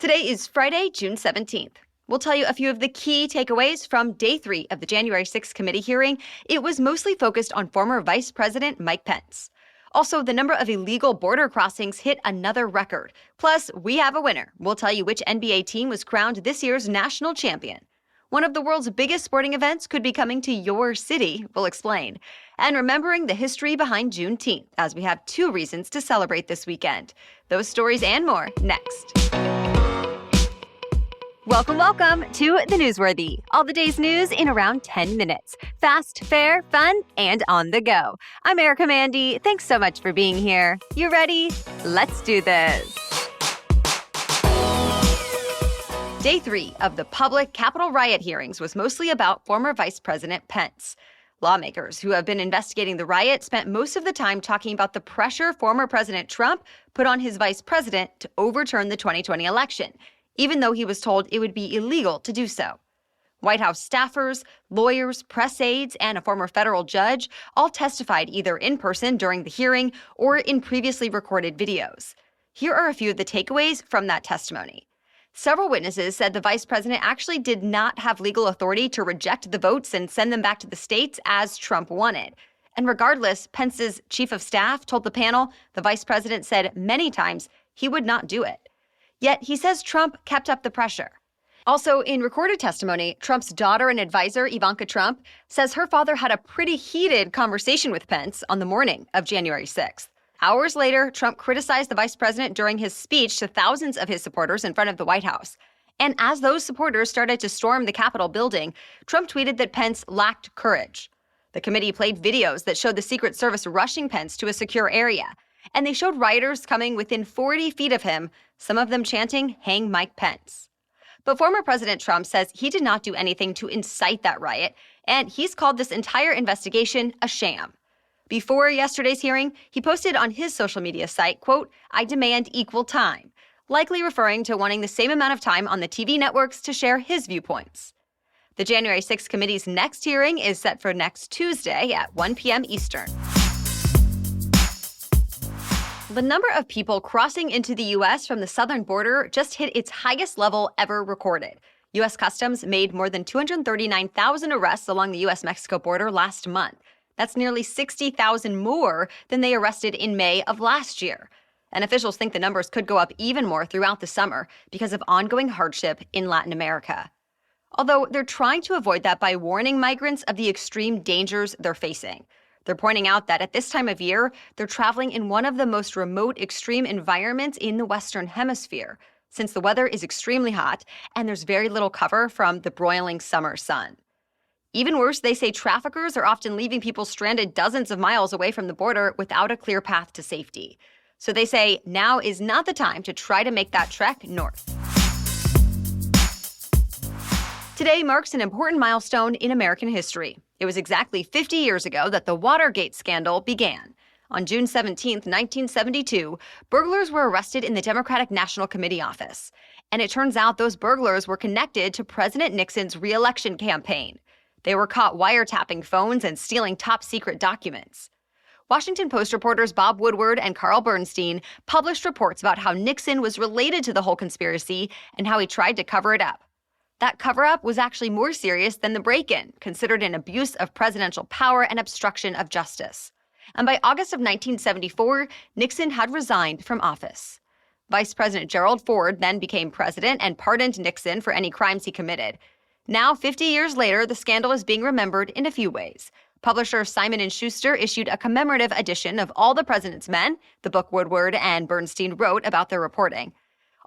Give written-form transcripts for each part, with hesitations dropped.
Today is Friday, June 17th. We'll tell you a few of the key takeaways from Day 3 of the January 6th committee hearing. It was mostly focused on former Vice President Mike Pence. Also, the number of illegal border crossings hit another record. Plus, we have a winner. We'll tell you which NBA team was crowned this year's national champion. One of the world's biggest sporting events could be coming to your city. We'll explain. And remembering the history behind Juneteenth, as we have 2 reasons to celebrate this weekend. Those stories and more next. Welcome to The Newsworthy. All the day's news in around 10 minutes. Fast, fair, fun, and on the go. I'm Erica Mandy. Thanks so much for being here. You ready? Let's do this. Day 3 of the public Capitol riot hearings was mostly about former Vice President Pence. Lawmakers who have been investigating the riot spent most of the time talking about the pressure former President Trump put on his vice president to overturn the 2020 election, even though he was told it would be illegal to do so. White House staffers, lawyers, press aides, and a former federal judge all testified either in person during the hearing or in previously recorded videos. Here are a few of the takeaways from that testimony. Several witnesses said the vice president actually did not have legal authority to reject the votes and send them back to the states as Trump wanted. And regardless, Pence's chief of staff told the panel the vice president said many times he would not do it. Yet he says Trump kept up the pressure. Also, in recorded testimony, Trump's daughter and advisor, Ivanka Trump, says her father had a pretty heated conversation with Pence on the morning of January 6th. Hours later, Trump criticized the vice president during his speech to thousands of his supporters in front of the White House. And as those supporters started to storm the Capitol building, Trump tweeted that Pence lacked courage. The committee played videos that showed the Secret Service rushing Pence to a secure area. And they showed rioters coming within 40 feet of him, some of them chanting, "Hang Mike Pence." But former President Trump says he did not do anything to incite that riot, and he's called this entire investigation a sham. Before yesterday's hearing, he posted on his social media site, quote, "I demand equal time," likely referring to wanting the same amount of time on the TV networks to share his viewpoints. The January 6th committee's next hearing is set for next Tuesday at 1 p.m. Eastern. The number of people crossing into the U.S. from the southern border just hit its highest level ever recorded. U.S. Customs made more than 239,000 arrests along the U.S.-Mexico border last month. That's nearly 60,000 more than they arrested in May of last year. And officials think the numbers could go up even more throughout the summer because of ongoing hardship in Latin America. Although they're trying to avoid that by warning migrants of the extreme dangers they're facing. They're pointing out that at this time of year, they're traveling in one of the most remote extreme environments in the Western Hemisphere, since the weather is extremely hot and there's very little cover from the broiling summer sun. Even worse, they say traffickers are often leaving people stranded dozens of miles away from the border without a clear path to safety. So they say now is not the time to try to make that trek north. Today marks an important milestone in American history. It was exactly 50 years ago that the Watergate scandal began. On June 17, 1972, burglars were arrested in the Democratic National Committee office. And it turns out those burglars were connected to President Nixon's re-election campaign. They were caught wiretapping phones and stealing top-secret documents. Washington Post reporters Bob Woodward and Carl Bernstein published reports about how Nixon was related to the whole conspiracy and how he tried to cover it up. That cover-up was actually more serious than the break-in, considered an abuse of presidential power and obstruction of justice. And by August of 1974, Nixon had resigned from office. Vice President Gerald Ford then became president and pardoned Nixon for any crimes he committed. Now, 50 years later, the scandal is being remembered in a few ways. Publisher Simon & Schuster issued a commemorative edition of All the President's Men, the book Woodward and Bernstein wrote about their reporting.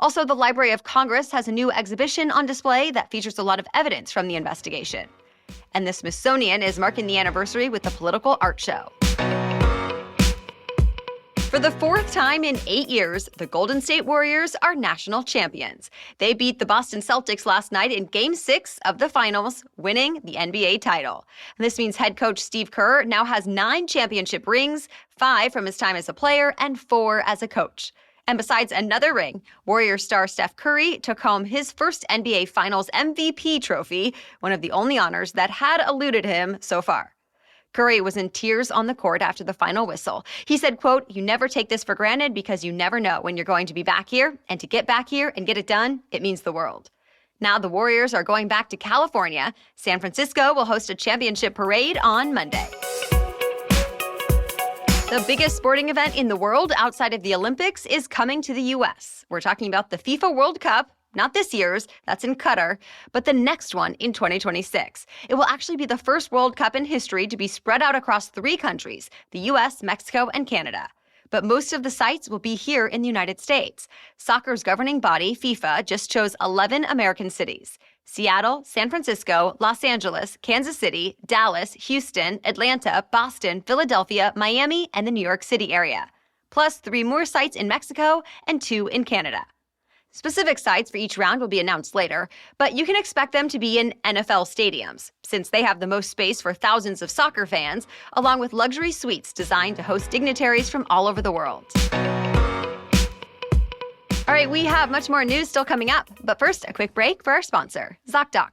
Also, the Library of Congress has a new exhibition on display that features a lot of evidence from the investigation. And the Smithsonian is marking the anniversary with a political art show. For the 4th time in 8 years, the Golden State Warriors are national champions. They beat the Boston Celtics last night in Game 6 of the finals, winning the NBA title. And this means head coach Steve Kerr now has 9 championship rings, 5 from his time as a player and 4 as a coach. And besides another ring, Warriors star Steph Curry took home his first NBA Finals MVP trophy, one of the only honors that had eluded him so far. Curry was in tears on the court after the final whistle. He said, quote, "You never take this for granted because you never know when you're going to be back here. And to get back here and get it done, it means the world." Now the Warriors are going back to California. San Francisco will host a championship parade on Monday. The biggest sporting event in the world outside of the Olympics is coming to the U.S. We're talking about the FIFA World Cup, not this year's, that's in Qatar, but the next one in 2026. It will actually be the first World Cup in history to be spread out across 3 countries, the U.S., Mexico, and Canada. But most of the sites will be here in the United States. Soccer's governing body, FIFA, just chose 11 American cities: Seattle, San Francisco, Los Angeles, Kansas City, Dallas, Houston, Atlanta, Boston, Philadelphia, Miami, and the New York City area, plus 3 more sites in Mexico and 2 in Canada. Specific sites for each round will be announced later, but you can expect them to be in NFL stadiums, since they have the most space for thousands of soccer fans, along with luxury suites designed to host dignitaries from all over the world. All right, we have much more news still coming up, but first, a quick break for our sponsor, ZocDoc.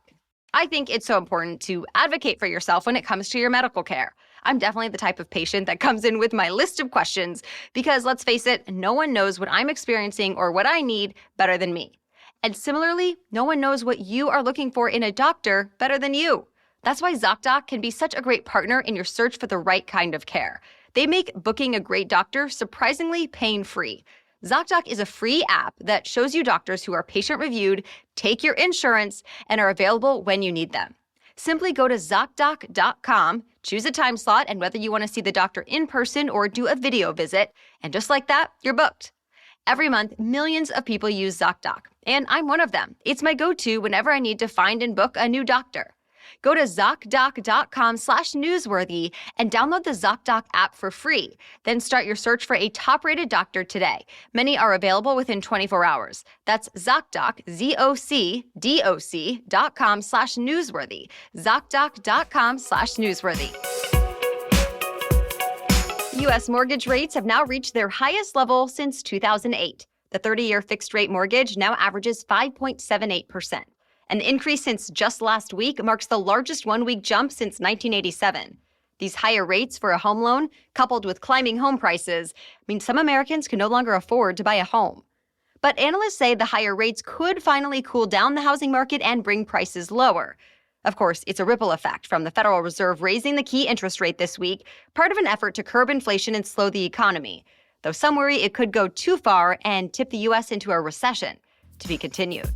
I think it's so important to advocate for yourself when it comes to your medical care. I'm definitely the type of patient that comes in with my list of questions because, let's face it, no one knows what I'm experiencing or what I need better than me. And similarly, no one knows what you are looking for in a doctor better than you. That's why ZocDoc can be such a great partner in your search for the right kind of care. They make booking a great doctor surprisingly pain-free. ZocDoc is a free app that shows you doctors who are patient-reviewed, take your insurance, and are available when you need them. Simply go to ZocDoc.com, choose a time slot and whether you want to see the doctor in person or do a video visit, and just like that, you're booked. Every month, millions of people use ZocDoc, and I'm one of them. It's my go-to whenever I need to find and book a new doctor. Go to ZocDoc.com/newsworthy and download the ZocDoc app for free. Then start your search for a top-rated doctor today. Many are available within 24 hours. That's ZocDoc, ZocDoc.com/newsworthy. ZocDoc.com/newsworthy. U.S. mortgage rates have now reached their highest level since 2008. The 30-year fixed-rate mortgage now averages 5.78%. An increase since just last week marks the largest one-week jump since 1987. These higher rates for a home loan, coupled with climbing home prices, mean some Americans can no longer afford to buy a home. But analysts say the higher rates could finally cool down the housing market and bring prices lower. Of course, it's a ripple effect from the Federal Reserve raising the key interest rate this week, part of an effort to curb inflation and slow the economy, though some worry it could go too far and tip the U.S. into a recession. To be continued.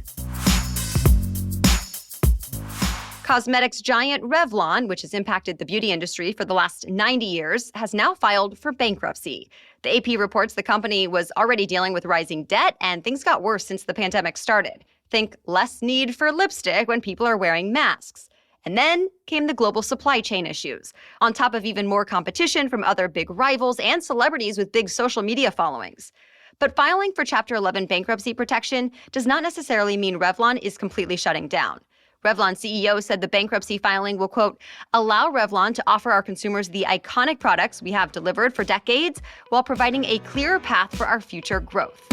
Cosmetics giant Revlon, which has impacted the beauty industry for the last 90 years, has now filed for bankruptcy. The AP reports the company was already dealing with rising debt, and things got worse since the pandemic started. Think less need for lipstick when people are wearing masks. And then came the global supply chain issues, on top of even more competition from other big rivals and celebrities with big social media followings. But filing for Chapter 11 bankruptcy protection does not necessarily mean Revlon is completely shutting down. Revlon CEO said the bankruptcy filing will, quote, allow Revlon to offer our consumers the iconic products we have delivered for decades while providing a clearer path for our future growth.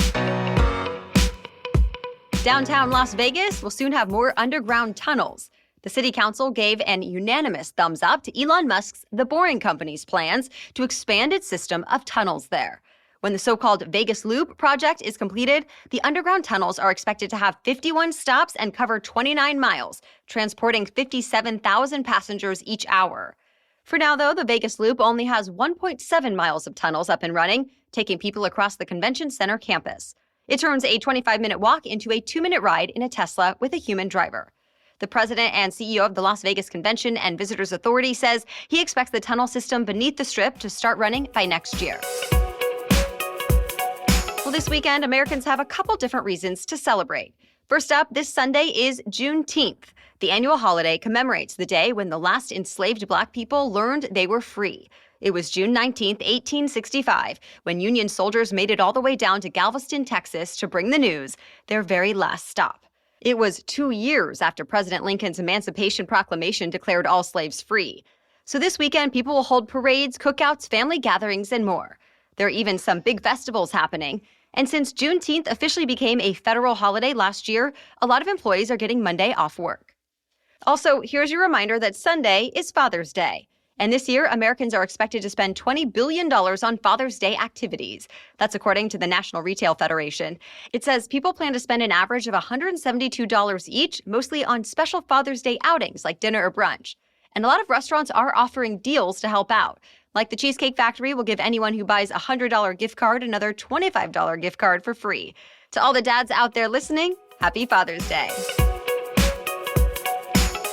Downtown Las Vegas will soon have more underground tunnels. The city council gave an unanimous thumbs up to Elon Musk's The Boring Company's plans to expand its system of tunnels there. When the so-called Vegas Loop project is completed, the underground tunnels are expected to have 51 stops and cover 29 miles, transporting 57,000 passengers each hour. For now, though, the Vegas Loop only has 1.7 miles of tunnels up and running, taking people across the convention center campus. It turns a 25-minute walk into a 2-minute ride in a Tesla with a human driver. The president and CEO of the Las Vegas Convention and Visitors Authority says he expects the tunnel system beneath the Strip to start running by next year. Well, this weekend, Americans have a couple different reasons to celebrate. First up, this Sunday is Juneteenth. The annual holiday commemorates the day when the last enslaved Black people learned they were free. It was June 19, 1865, when Union soldiers made it all the way down to Galveston, Texas, to bring the news, their very last stop. It was 2 years after President Lincoln's Emancipation Proclamation declared all slaves free. So this weekend, people will hold parades, cookouts, family gatherings, and more. There are even some big festivals happening. And since Juneteenth officially became a federal holiday last year, a lot of employees are getting Monday off work. Also, here's your reminder that Sunday is Father's Day. And this year, Americans are expected to spend $20 billion on Father's Day activities. That's according to the National Retail Federation. It says people plan to spend an average of $172 each, mostly on special Father's Day outings like dinner or brunch. And a lot of restaurants are offering deals to help out. Like the Cheesecake Factory will give anyone who buys a $100 gift card another $25 gift card for free. To all the dads out there listening, happy Father's Day.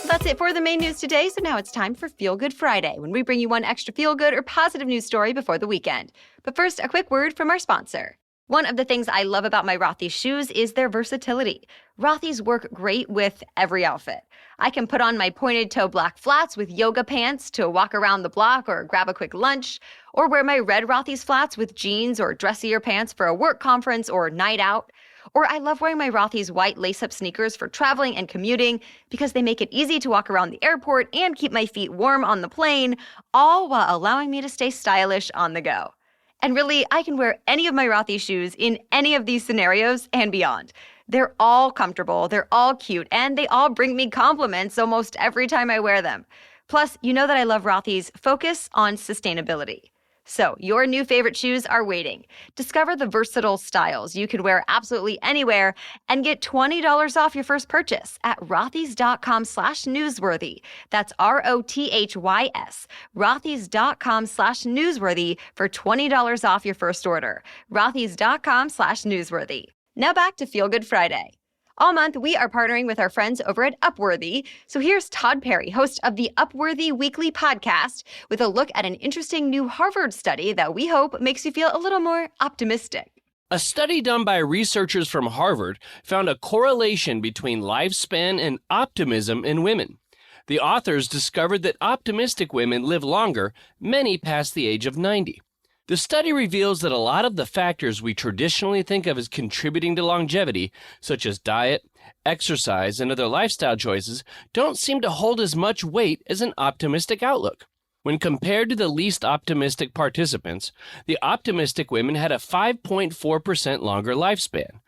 That's it for the main news today, so now it's time for Feel Good Friday, when we bring you one extra feel-good or positive news story before the weekend. But first, a quick word from our sponsor. One of the things I love about my Rothy's shoes is their versatility. Rothy's work great with every outfit. I can put on my pointed toe black flats with yoga pants to walk around the block or grab a quick lunch, or wear my red Rothy's flats with jeans or dressier pants for a work conference or night out. Or I love wearing my Rothy's white lace-up sneakers for traveling and commuting because they make it easy to walk around the airport and keep my feet warm on the plane, all while allowing me to stay stylish on the go. And really, I can wear any of my Rothy's shoes in any of these scenarios and beyond. They're all comfortable, they're all cute, and they all bring me compliments almost every time I wear them. Plus, you know that I love Rothy's focus on sustainability. So, your new favorite shoes are waiting. Discover the versatile styles you can wear absolutely anywhere and get $20 off your first purchase at rothys.com/newsworthy. That's ROTHYS. rothys.com/newsworthy for $20 off your first order. rothys.com/newsworthy. Now back to Feel Good Friday. All month, we are partnering with our friends over at Upworthy. So here's Todd Perry, host of the Upworthy Weekly podcast, with a look at an interesting new Harvard study that we hope makes you feel a little more optimistic. A study done by researchers from Harvard found a correlation between lifespan and optimism in women. The authors discovered that optimistic women live longer, many past the age of 90. The study reveals that a lot of the factors we traditionally think of as contributing to longevity, such as diet, exercise, and other lifestyle choices, don't seem to hold as much weight as an optimistic outlook. When compared to the least optimistic participants, the optimistic women had a 5.4% longer lifespan.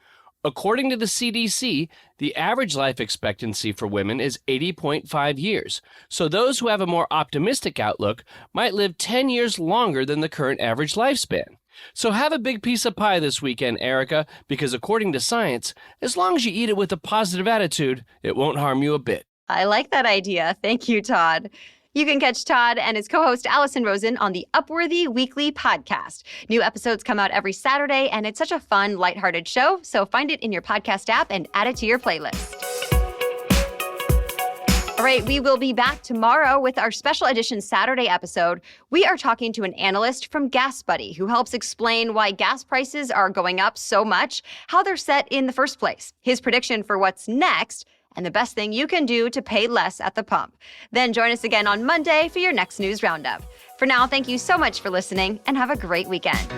According to the CDC, the average life expectancy for women is 80.5 years, so those who have a more optimistic outlook might live 10 years longer than the current average lifespan. So have a big piece of pie this weekend, Erica, because according to science, as long as you eat it with a positive attitude, it won't harm you a bit. I like that idea. Thank you, Todd. You can catch Todd and his co-host Allison Rosen on the Upworthy Weekly podcast. New episodes come out every Saturday, and it's such a fun, lighthearted show, so find it in your podcast app and add it to your playlist. All right, we will be back tomorrow with our special edition Saturday episode. We are talking to an analyst from GasBuddy who helps explain why gas prices are going up so much, how they're set in the first place, his prediction for what's next, and the best thing you can do to pay less at the pump. Then join us again on Monday for your next news roundup. For now, thank you so much for listening and have a great weekend.